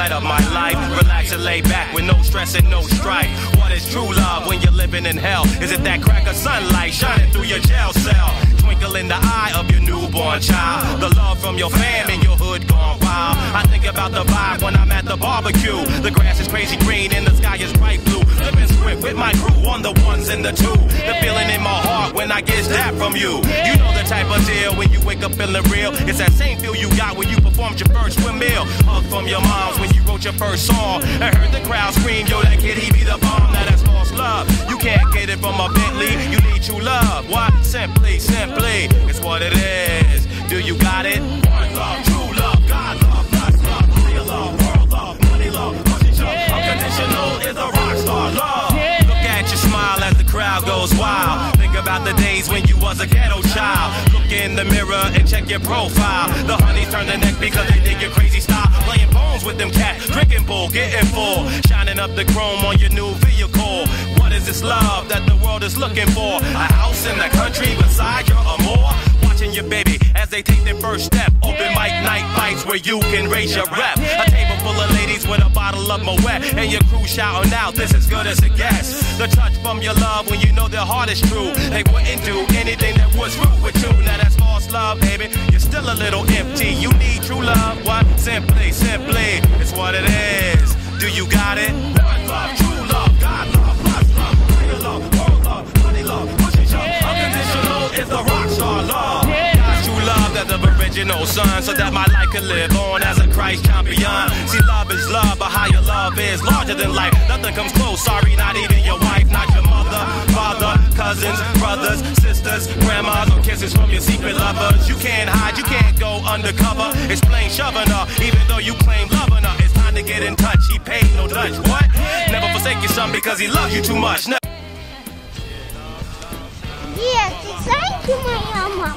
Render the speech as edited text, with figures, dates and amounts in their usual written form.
twilight of my life. Relax and lay back with no stress and no strife. What is true love when you're living in hell? Is it that crack of sunlight shining through your jail cell? Twinkle in the eye of your newborn child. The love from your fam in your hood gone wild. I think about the vibe when I'm at the barbecue. The grass is crazy green and the sky is bright blue. Living script with my crew on the ones and the two. The feeling in my heart when I get that from you. You know the type of deal when you wake up feeling real. It's that same feel you got when you performed your first windmill. Hug from your moms when you wrote your first song. I heard the crowd scream, yo, that kid, he be the bomb. Now that's lost love. You can't get it from a Bentley. You need true love. What? Simply, simply, it's what it is. Do you got it? One love, true love, God love, God's love, real love, world love, money love, unconditional is a rock star love. Look at you smile as the crowd goes wild. Think about the days when you was a ghetto child. Look in the mirror and check your profile. The honeys turn their neck because they dig your crazy style. Playing poems with them cats, drinking bull, getting full, shining up the chrome on your new vehicle. What is this love that the world is looking for? A house in the country beside your amour. Watching your baby as they take their first step. Open mic night fights where you can raise your rep. A table full of ladies with a bottle of Moet, and your crew shouting out, this is good as it gets. The touch from your love when you know their heart is true. They wouldn't do anything that was rude with you. Now that's false love, baby. You're still a little empty. You need true love. What? Simply, simply, it's what it is. Do you got it? One love, true love, God love, God's love, real love, world love, money love, pushing jump. Unconditional is the rock star love. God's true love, that's the original son, so that my life can live on as a Christ champion. See, love is love, but higher love is larger than life. Nothing comes close, sorry, not even your wife, not your mother, father, cousins, brothers, sisters, grandmas, or kisses from your secret lovers. You can't hide, you can't go undercover. It's plain shoving her, even though you claim loving her. It's time to get in touch, he paid no touch. What? Never forsake your son because he loves you too much. Yes, thank you, my mama.